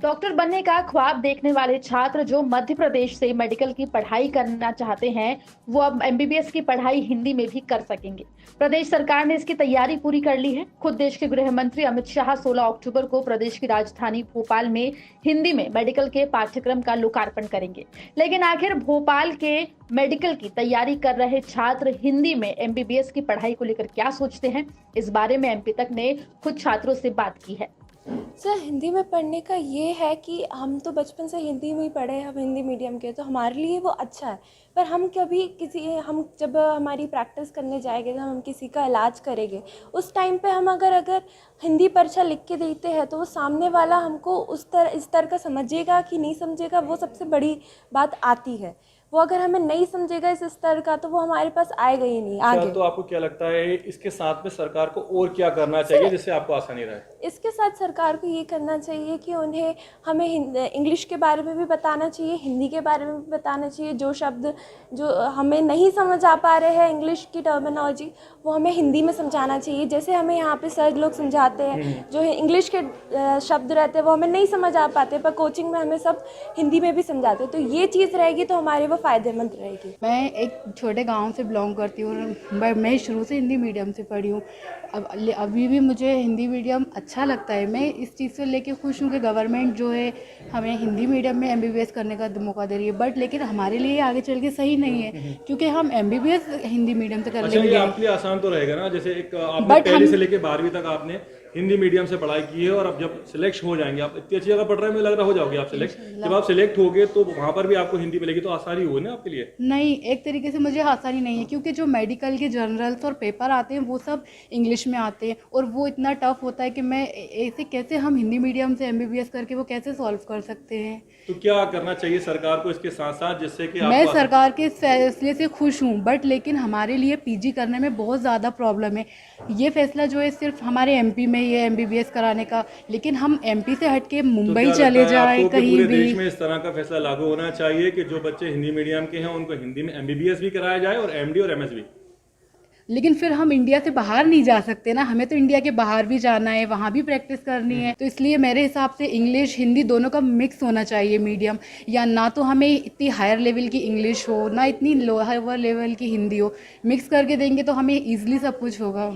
Doctor बनने का ख्वाब देखने वाले छात्र जो मध्य प्रदेश से मेडिकल की पढ़ाई करना चाहते हैं, वो अब एमबीबीएस की पढ़ाई हिंदी में भी कर सकेंगे। प्रदेश सरकार ने इसकी तैयारी पूरी कर ली है। खुद देश के गृह मंत्री अमित शाह 16 अक्टूबर को प्रदेश की राजधानी भोपाल में हिंदी में मेडिकल के पाठ्यक्रम का लोकार्पण करेंगे। लेकिन आखिर भोपाल के मेडिकल की तैयारी कर रहे छात्र हिंदी में एमबीबीएस की पढ़ाई को लेकर क्या सोचते हैं, इस बारे में एमपी तक ने खुद छात्रों से बात की है। सर, हिंदी में पढ़ने का ये है कि हम तो बचपन से हिंदी में ही पढ़े हैं, हम हिंदी मीडियम के, तो हमारे लिए वो अच्छा है। पर हम जब हमारी प्रैक्टिस करने जाएंगे, जब हम किसी का इलाज करेंगे, उस टाइम पे हम अगर हिंदी पर्चा लिख के देते हैं तो वो सामने वाला हमको इस तरह का समझेगा कि नहीं समझेगा, वो सबसे बड़ी बात आती है। वो अगर हमें नहीं समझेगा इस स्तर का, तो वो हमारे पास आएगा ही नहीं आगे। तो आपको क्या लगता है इसके साथ में सरकार को और क्या करना चाहिए जिससे आपको आसानी रहे? इसके साथ सरकार को ये करना चाहिए कि हमें इंग्लिश के बारे में भी बताना चाहिए, हिंदी के बारे में भी बताना चाहिए। जो शब्द जो हमें नहीं समझ आ पा रहे हैं, इंग्लिश की टर्मिनोलॉजी, वो हमें हिंदी में समझाना चाहिए। जैसे हमें यहाँ पे सर लोग समझाते हैं, जो इंग्लिश के शब्द रहते हैं वो हमें नहीं समझ आ पाते, पर कोचिंग में हमें सब हिंदी में भी समझाते हैं। तो ये चीज़ रहेगी तो हमारे वो फ़ायदेमंद रहेगी। मैं एक छोटे गांव से बिलोंग करती हूँ। मैं शुरू से हिंदी मीडियम से पढ़ी हूँ। अभी भी मुझे हिंदी मीडियम अच्छा लगता है। मैं इस चीज़ से लेके खुश हूँ कि गवर्नमेंट जो है हमें हिंदी मीडियम में एमबीबीएस करने का मौका दे रही है। बट लेकिन हमारे लिए आगे चल के सही नहीं है, क्योंकि हम एमबीबीएस हिंदी मीडियम से कर अच्छा, ये लेंगे। आपके लिए आसान तो रहेगा ना? जैसे एक आपने पहली से लेके 12वीं तक आपने हिंदी मीडियम से पढ़ाई की है, और अब जब सिलेक्ट हो जाएंगे, आप इतनी अच्छी जगह पढ़ रहे हैं, मुझे लग रहा हो जाओगे आप सिलेक्ट। जब आप सिलेक्ट होगे तो वहां पर भी आपको हिंदी मिलेगी, तो आसानी होगी ना आपके लिए? नहीं, एक तरीके से मुझे आसानी नहीं है, क्योंकि जो मेडिकल के जर्नल्स और पेपर आते हैं वो सब इंग्लिश में आते हैं, और वो इतना टफ होता है कि मैं ऐसे कैसे हम हिंदी मीडियम से एमबीबीएस करके वो कैसे सॉल्व कर सकते हैं। तो क्या करना चाहिए सरकार को इसके साथ साथ, जिससे कि मैं सरकार के फैसले से खुश हूँ, बट लेकिन हमारे लिए पीजी करने में बहुत ज़्यादा प्रॉब्लम है। ये फैसला जो है सिर्फ हमारे एमपी में ही है एमबीबीएस कराने का, लेकिन हम एमपी से हट के मुंबई चले जाए कहीं पूरे भी। देश में इस तरह का फैसला लागू होना चाहिए कि जो बच्चे हिंदी मीडियम के हैं उनको हिंदी में एमबीबीएस भी कराया जाए और एमडी और एमएस भी। लेकिन फिर हम इंडिया से बाहर नहीं जा सकते ना, हमें तो इंडिया के बाहर भी जाना है, वहाँ भी प्रैक्टिस करनी है। तो इसलिए मेरे हिसाब से इंग्लिश हिंदी दोनों का मिक्स होना चाहिए मीडियम, या ना तो हमें इतनी हायर लेवल की इंग्लिश हो, ना इतनी लोअर लेवल की हिंदी हो। मिक्स करके देंगे तो हमें ईजिली सब कुछ होगा।